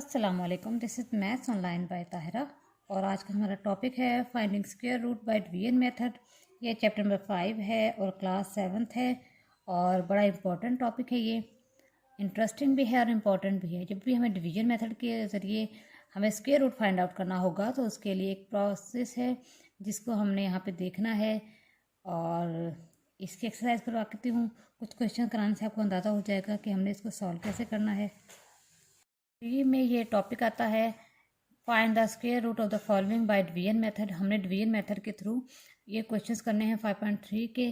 अस्सलाम वालेकुम, this is maths online by Tahira. और आज का हमारा टॉपिक है finding square root by division method. ये चैप्टर नंबर 5 है और क्लास 7th है और बड़ा इंपॉर्टेंट टॉपिक है। ये इंटरेस्टिंग भी है और इम्पॉर्टेंट भी है। जब भी हमें डिवीजन मेथड के ज़रिए हमें स्क्वायर रूट फाइंड आउट करना होगा तो उसके लिए एक प्रोसेस है जिसको हमने यहाँ पे देखना है। और इसकी एक्सरसाइज करवाती हूँ। कुछ क्वेश्चन कराने से आपको अंदाज़ा हो जाएगा कि हमने इसको सॉल्व कैसे करना है। में ये टॉपिक आता है find the square root of the following by division method. हमने डिवीजन मेथड के थ्रू ये क्वेश्चंस करने हैं 5.3 के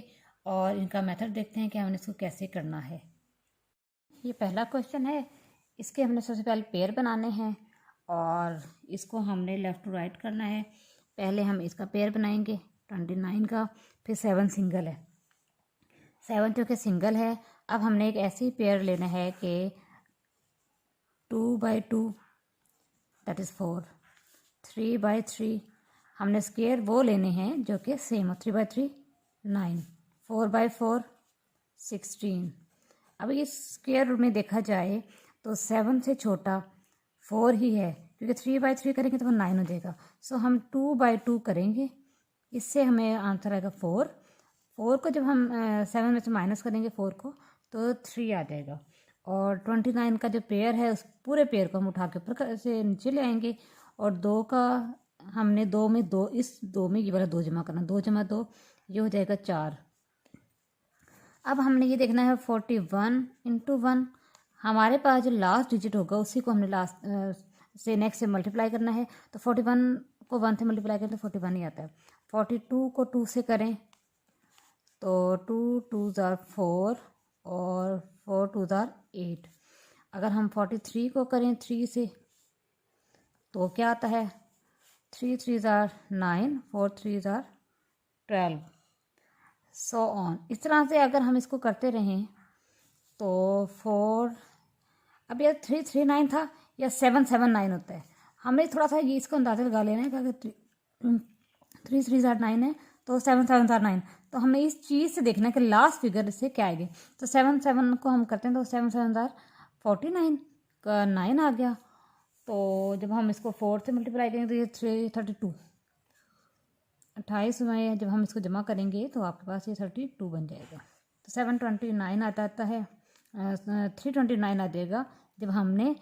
और इनका मेथड देखते हैं कि हमने इसको कैसे करना है। ये पहला क्वेश्चन है। इसके हमने सबसे पहले पेयर बनाने हैं और इसको हमने लेफ़्ट टू राइट करना है। पहले हम इसका पेयर बनाएंगे 29 का, फिर 7 सिंगल है। 7 जो कि सिंगल है। अब हमने एक ऐसी पेयर लेना है कि 2/2 दैट इज़ 4, 3/3 हमने स्क्वायर वो लेने हैं जो कि सेम हो। 3/3 9, 4/4 16। अब इस स्क्वायर रूट में देखा जाए तो 7 से छोटा 4 ही है, क्योंकि 3/3 करेंगे तो वो 9 हो जाएगा। सो हम 2/2 करेंगे, इससे हमें आंसर आएगा 4। 4 को जब हम 7 में से माइनस करेंगे 4 को तो 3 आ जाएगा। और 29 का जो पेयर है उस पूरे पेयर को हम उठा के ऊपर से नीचे ले आएंगे। और 2 का हमने 2 में 2, इस 2 में ये वाला 2 जमा करना, 2 जमा 2 ये हो जाएगा 4। अब हमने ये देखना है 41 इंटू 1। हमारे पास जो लास्ट डिजिट होगा उसी को हमने लास्ट से नेक्स्ट से मल्टीप्लाई करना है। तो 41 को 1 से मल्टीप्लाई करें तो 41 ही आता है। 42 को 2 से करें तो 2 2s are 4 और 4 2s are 8। अगर हम 43 को करें 3 से तो क्या आता है, 3 3s are 9, 4 3s are 12, so on. इस तरह से अगर हम इसको करते रहें तो 4, अब यह 3 3 9 था या 7 7 9 होता है। हमें थोड़ा सा ये इसको अंदाज़ा लगा लेना है कि अगर 3 3s are 9 है तो 7 7 are 9। तो हमें इस चीज़ से देखना है कि लास्ट फिगर से क्या आएगी। तो 7 7 को हम करते हैं तो 7 7 are 49 का 9 आ गया। तो जब हम इसको 4 से मल्टीप्लाई करेंगे तो ये 32 28 में जब हम इसको जमा करेंगे तो आपके पास ये 32 बन जाएगा। तो 729 आता है, 329 आ जाएगा। जब हमने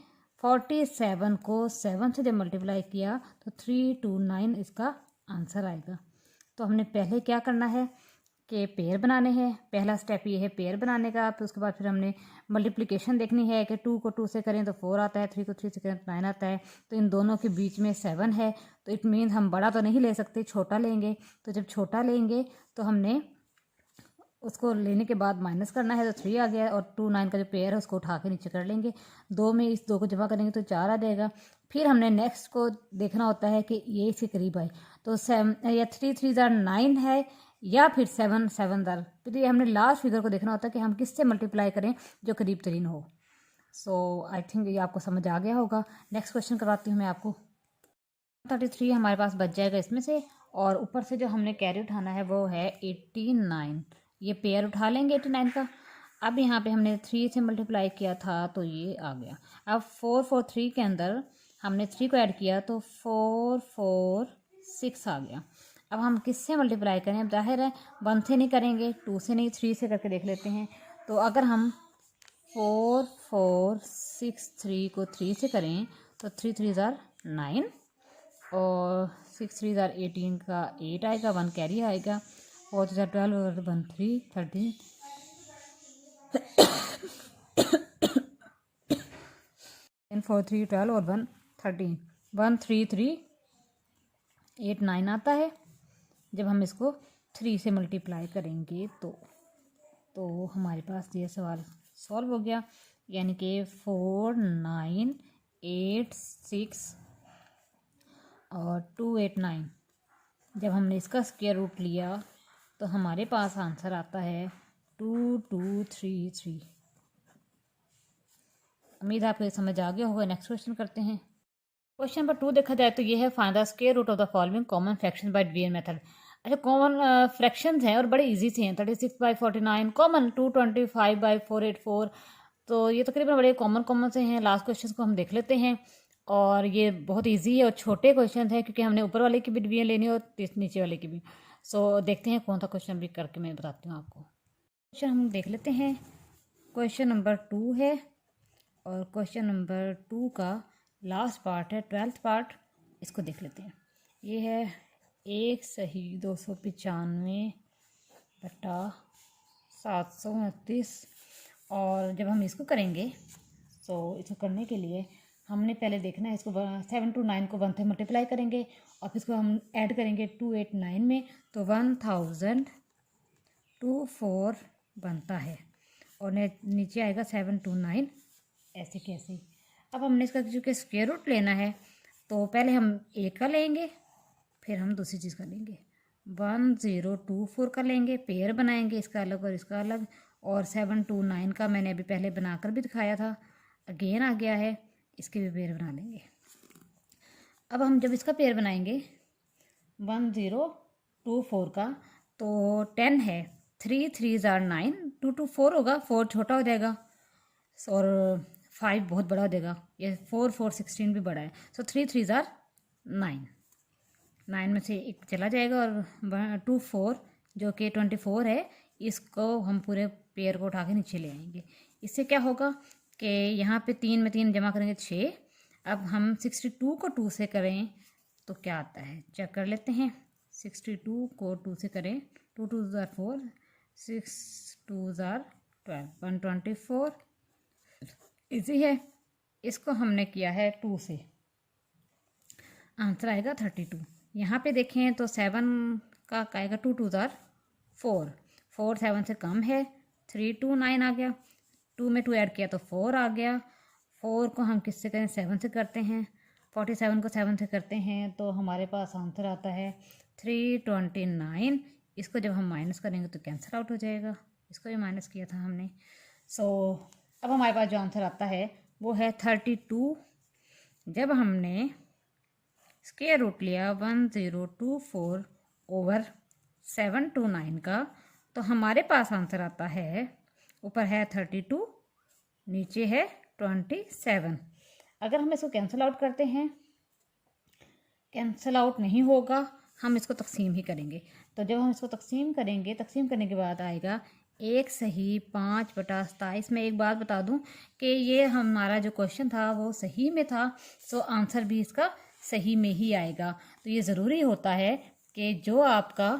47 को 7 से जब मल्टीप्लाई किया तो 329 इसका आंसर आएगा। तो हमने पहले क्या करना है कि पेयर बनाने हैं। पहला स्टेप ये है पेयर बनाने का। फिर उसके बाद फिर हमने मल्टीप्लिकेशन देखनी है कि 2 को 2 से करें तो 4 आता है, 3 को 3 से करें तो 9 आता है। तो इन दोनों के बीच में 7 है, तो इट मीन्स हम बड़ा तो नहीं ले सकते, छोटा लेंगे। तो जब छोटा लेंगे तो हमने उसको लेने के बाद माइनस करना है तो 3 आ गया। और 2 9 का जो पेयर है उसको उठा के नीचे कर लेंगे। 2 में इस 2 को जमा करेंगे तो 4 आ जाएगा। फिर हमने नेक्स्ट को देखना होता है कि ये इसके करीब आए तो 7 या 3 3s are 9 है या फिर 7 7s are। फिर ये हमने लास्ट फिगर को देखना होता है कि हम किससे मल्टीप्लाई करें जो करीब तरीन हो। सो आई थिंक ये आपको समझ आ गया होगा। नेक्स्ट क्वेश्चन करवाती हूँ मैं आपको। 33 हमारे पास बच जाएगा इसमें से, और ऊपर से जो हमने कैरी उठाना है वो है 89। ये पेयर उठा लेंगे 89 का। अब यहाँ पे हमने 3 से मल्टीप्लाई किया था तो ये आ गया। अब 4 4 3 के अंदर हमने 3 को ऐड किया तो 4 4 6 आ गया। अब हम किससे मल्टीप्लाई करें? अब जाहिर है 1 से नहीं करेंगे, 2 से नहीं, 3 से करके देख लेते हैं। तो अगर हम 4 4 6 3 को 3 से करें तो 3 3s are 9 और 6 3s are 18 का 8 आएगा, 1 कैरी आएगा, 4 3s are 12 और 1 3 13 4 3 12 और 1 13 1 3 3 8 9 आता है। जब हम इसको 3 से मल्टीप्लाई करेंगे तो हमारे पास ये सवाल सॉल्व हो गया। यानी कि 4 9 8 6 और 2 8 9। जब हमने इसका स्क्वायर रूट लिया तो हमारे पास आंसर आता है 2 2 3 3। उम्मीद है आपको ये समझ आ गया होगा। नेक्स्ट क्वेश्चन करते हैं। क्वेश्चन नंबर 2 देखा जाए तो ये है find the square root of the following common fraction by division method. अच्छा, कॉमन फ्रैक्शंस हैं और बड़े इजी से हैं। 36/49 कॉमन, 225/484। तो ये तकरीबन बड़े कॉमन से हैं। लास्ट क्वेश्चन को हम देख लेते हैं। और ये बहुत इजी है और छोटे क्वेश्चन हैं क्योंकि हमने ऊपर वाले की भी डिवीजन लेनी है और नीचे वाले की भी। सो देखते हैं कौन सा क्वेश्चन भी करके मैं बताती हूँ आपको। क्वेश्चन हम देख लेते हैं। क्वेश्चन नंबर 2 है और क्वेश्चन नंबर 2 का लास्ट पार्ट है, 12th पार्ट। इसको देख लेते हैं। ये है 1 सही 295 बटा 729। और जब हम इसको करेंगे तो इसको करने के लिए हमने पहले देखना है, इसको 7 to 9 को 1 से मल्टीप्लाई करेंगे और फिर इसको हम ऐड करेंगे 289 में, तो 1024 बनता है और नीचे आएगा 729 ऐसे कैसे। अब हमने इसका चूँकि स्क्वायर रूट लेना है तो पहले हम एक का लेंगे, फिर हम दूसरी चीज़ का लेंगे। 1024 का लेंगे, पेयर बनाएंगे इसका अलग और इसका अलग, और 729 का मैंने अभी पहले बनाकर भी दिखाया था, अगेन आ गया है, इसके भी पेयर बना लेंगे। अब हम जब इसका पेयर बनाएंगे 1024 का, तो 10 है, 3 3 जार 9, 2 2 4 होगा, 4 छोटा हो जाएगा और 5 बहुत बड़ा हो जाएगा। ये 4 4 16 भी बड़ा है, सो 3 3 जार 9, 9 में से एक चला जाएगा और 2 4 जो कि 24 है, इसको हम पूरे पेयर को उठा के नीचे ले आएंगे। इससे क्या होगा कि यहाँ पे 3 में 3 जमा करेंगे 6। अब हम 62 को 2 से करें तो क्या आता है, चेक कर लेते हैं। 62 को 2 से करें, 2 2 जार 4, 6 2 जार 12, 124 इजी है। इसको हमने किया है 2 से, आंसर आएगा 32। यहाँ पे देखें तो 7 का आएगा 2 2 जार 4, 4 7 से कम है, 3 2 9 आ गया, 2 में 2 ऐड किया तो 4 आ गया। 4 को हम किससे करें, 7 से करते हैं, 47 को 7 से करते हैं तो हमारे पास आंसर आता है 329। इसको जब हम माइनस करेंगे तो कैंसिल आउट हो जाएगा, इसको भी माइनस किया था हमने। सो अब हमारे पास जो आंसर आता है वो है 32। जब हमने स्क्वायर रूट लिया 1024 ओवर 729 का, तो हमारे पास आंसर आता है, ऊपर है 32, नीचे है 27। अगर हम इसको कैंसिल आउट करते हैं, कैंसिल आउट नहीं होगा, हम इसको तकसीम ही करेंगे। तो जब हम इसको तकसीम करेंगे, तकसीम करने के बाद आएगा 1 सही 5 बटा 27। मैं एक बात बता दूं कि ये हमारा जो क्वेश्चन था वो सही में था, तो आंसर भी इसका सही में ही आएगा। तो ये ज़रूरी होता है कि जो आपका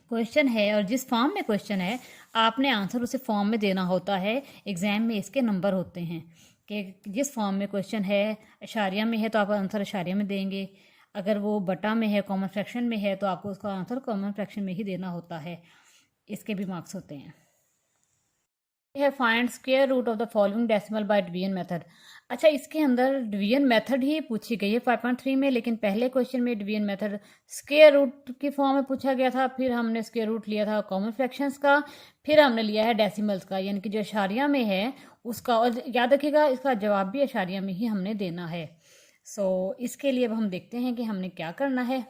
क्वेश्चन है और जिस फॉर्म में क्वेश्चन है, आपने आंसर उसे फॉर्म में देना होता है। एग्ज़ाम में इसके नंबर होते हैं कि जिस फॉर्म में क्वेश्चन है, अशारिया में है तो आप आंसर अशारिया में देंगे, अगर वो बटा में है, कॉमन फ्रैक्शन में है, तो आपको उसका आंसर कॉमन फ्रैक्शन में ही देना होता है। इसके भी मार्क्स होते हैं। है find square root of the following decimal by division method. अच्छा, इसके अंदर डिवीजन मेथड ही पूछी गई है 5.3 में, लेकिन पहले क्वेश्चन में डिवीजन मेथड स्क्वायर रूट की फॉर्म में पूछा गया था, फिर हमने स्क्वायर रूट लिया था कॉमन फ्रैक्शंस का, फिर हमने लिया है डेसिमल्स का, यानी कि जो अशारिया में है उसका। और याद रखिएगा इसका जवाब भी अशारिया में ही हमने देना है। सो इसके लिए अब हम देखते हैं कि हमने क्या करना है।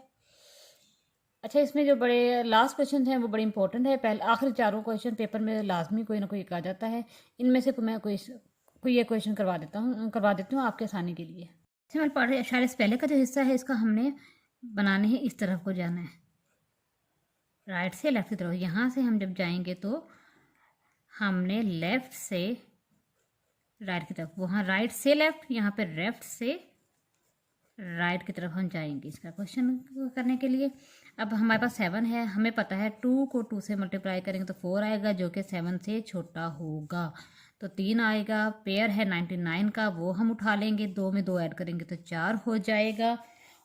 अच्छा, इसमें जो बड़े लास्ट क्वेश्चन हैं वो बड़े इंपॉर्टेंट है। पहले आखिरी चारों क्वेश्चन पेपर में लाजमी कोई ना कोई एक आ जाता है, इनमें से मैं कोई ये क्वेश्चन करवा देती हूँ आपके आसानी के लिए। सिंपल पार्ट इशारे से पहले का जो हिस्सा है इसका हमने बनाने है, इस तरफ को जाना है, राइट से लेफ्ट की तरफ। यहाँ से हम जब जाएंगे तो हमने लेफ्ट से राइट की तरफ, वहाँ राइट से लेफ्ट, यहाँ पे लेफ्ट से राइट की तरफ हम जाएंगे इसका क्वेश्चन करने के लिए। अब हमारे पास 7 है, हमें पता है 2 को 2 से मल्टीप्लाई करेंगे तो 4 आएगा, जो कि 7 से छोटा होगा, तो 3 आएगा। पेयर है 99 का, वो हम उठा लेंगे, 2 में 2 ऐड करेंगे तो 4 हो जाएगा।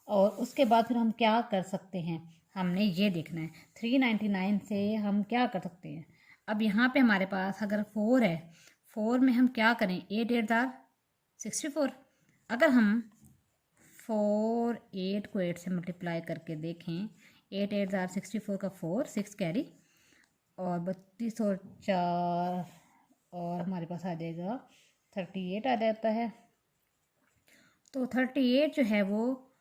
और उसके बाद फिर हम क्या कर सकते हैं, हमने ये देखना है 399 से हम क्या कर सकते हैं। अब यहाँ पे हमारे पास अगर 4 है, 4 में हम क्या करें, 8 8 जार 64। अगर हम 4 8 को 8 से मल्टीप्लाई करके देखें, 8 8 जार 64 का 4 6 कैरी और 32 और 4 और हमारे पास आ जाएगा 38 आ जाता है। तो 38 जो है वो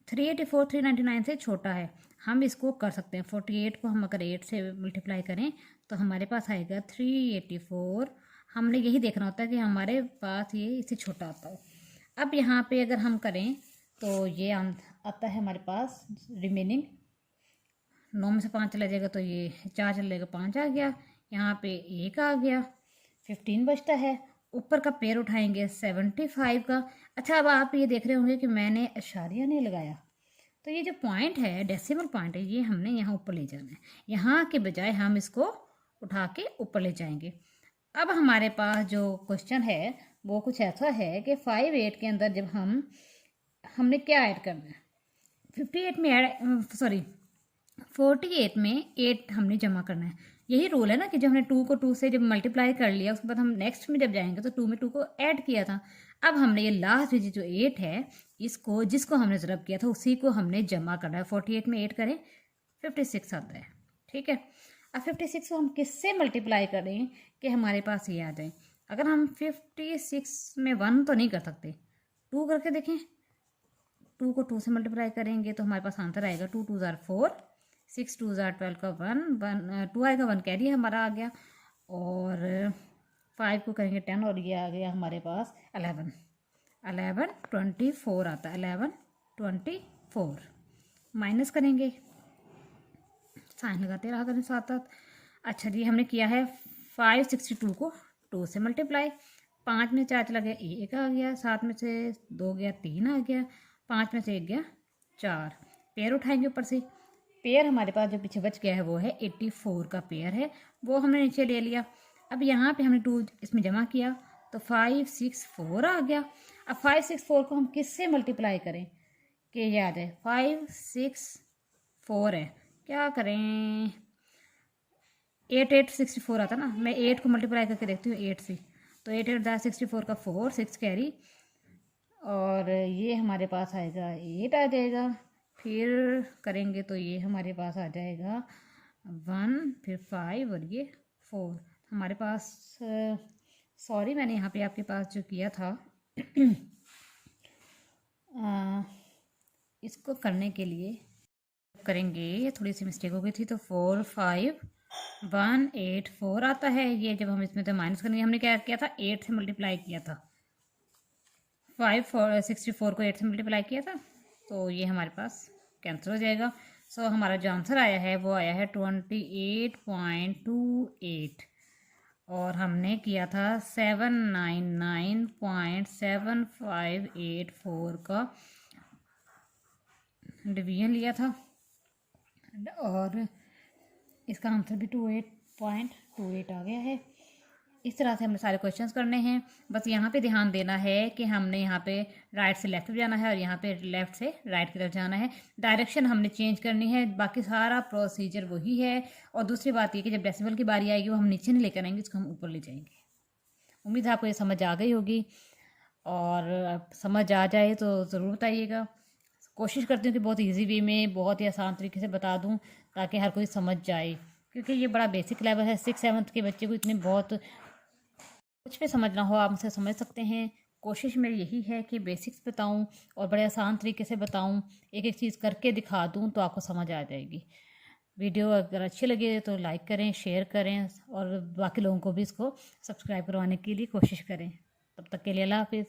384 399 से छोटा है। हम इसको कर सकते हैं, 48 को हम अगर 8 से मल्टीप्लाई करें तो हमारे पास आएगा 384। हमने यही देखना होता है कि हमारे पास ये इससे छोटा आता हो। अब यहाँ पे अगर हम करें तो ये आता है हमारे पास रिमेनिंग, 9 में से 5 चला जाएगा तो ये 4 चला जाएगा, 5 आ गया, यहाँ पे 1 आ गया, 15 बचता है। ऊपर का पेयर उठाएंगे 75 का। अच्छा, अब आप ये देख रहे होंगे कि मैंने अशारिया नहीं लगाया, तो ये जो पॉइंट है, डेसिमल पॉइंट है, ये हमने यहाँ ऊपर ले जाना है। यहाँ के बजाय हम इसको उठा के ऊपर ले जाएंगे। अब हमारे पास जो क्वेश्चन है वो कुछ ऐसा है कि 58 के अंदर जब हमने क्या ऐड करना है, 58 में सॉरी 48 में 8 हमने जमा करना है। यही रूल है ना कि जब हमने 2 को 2 से जब मल्टीप्लाई कर लिया, उसके बाद हम नेक्स्ट में जब जाएंगे तो 2 में 2 को ऐड किया था। अब हमने ये लास्ट डिजिट जो 8 है, इसको जिसको हमने ज़रब किया था उसी को हमने जमा करना है। 48 में 8 करें 56 आता है, ठीक है। अब 56 को हम किससे मल्टीप्लाई करें कि हमारे पास ये आ जाए। अगर हम 56 में 1 तो नहीं कर सकते, 2 करके देखें। 2 को 2 से मल्टीप्लाई करेंगे तो हमारे पास आंसर आएगा 2 2 ज़ार 4, 6 2 ज़ार 12 का 1 2 आएगा, 1 कैरी हमारा आ गया, और 5 को करेंगे 10 और ये आ गया हमारे पास 11 24 आता है। 11 24 माइनस करेंगे, साइन लगाते रहा करें साथ साथ। अच्छा जी, हमने किया है 562 को 2 से मल्टीप्लाई। 5 में 4 चला गया, 1 आ गया, 7 में से 2 गया, 3 आ गया, 5 में से 1 गया, 4। पेयर उठाएंगे ऊपर से। पेयर हमारे पास जो पीछे बच गया है वो है 84 का पेयर है, वो हमने नीचे ले लिया। अब यहाँ पे हमने 2 इसमें जमा किया तो 564 आ गया। अब 564 को हम किससे मल्टीप्लाई करें कि ये आ जाए। 564 है, क्या करें, 8 8 64 आता ना, मैं 8 को मल्टीप्लाई करके देखती हूँ 8 से, तो 8 8 64 का 4, 6 कैरी, और ये हमारे पास आएगा 8 आ जाएगा। फिर करेंगे तो ये हमारे पास आ जाएगा 1, फिर 5 और ये 4 हमारे पास। सॉरी, मैंने यहाँ पे आपके पास जो किया था इसको करने के लिए करेंगे, ये थोड़ी सी मिस्टेक हो गई थी, तो 4 5 1 8 4 आता है। ये जब हम इसमें तो माइनस करेंगे, हमने क्या किया था, 8 से मल्टीप्लाई किया था, 64 को 8 से मल्टीप्लाई किया था, तो ये हमारे पास कैंसिल हो जाएगा। सो हमारा जो आंसर आया है वो आया है 28.28, और हमने किया था 799.7584 का डिवीजन लिया था, और इसका आंसर भी 28.28 आ गया है। इस तरह से हमें सारे क्वेश्चंस करने हैं। बस यहाँ पे ध्यान देना है कि हमने यहाँ पे राइट से लेफ्ट जाना है और यहाँ पे लेफ्ट से राइट की तरफ जाना है। डायरेक्शन हमने चेंज करनी है, बाकी सारा प्रोसीजर वही है। और दूसरी बात ये कि जब डेसिमल की बारी आएगी वो हम नीचे नहीं लेकर आएंगे, इसको हम ऊपर ले जाएंगे। उम्मीद है आपको ये समझ आ गई होगी, और समझ आ जाए तो ज़रूर बताइएगा। कोशिश करती हूँ कि बहुत ईजी वे में, बहुत ही आसान तरीके से बता दूँ ताकि हर कोई समझ जाए, क्योंकि ये बड़ा बेसिक लेवल है। 6 7 के बच्चे को इतने बहुत कुछ भी समझना हो आप मुझसे समझ सकते हैं। कोशिश मेरी यही है कि बेसिक्स बताऊं और बड़े आसान तरीके से बताऊं, एक एक चीज़ करके दिखा दूं तो आपको समझ आ जाएगी। वीडियो अगर अच्छी लगे तो लाइक करें, शेयर करें, और बाकी लोगों को भी इसको सब्सक्राइब करवाने के लिए कोशिश करें। तब तक के लिए अल्लाह हाफिज़।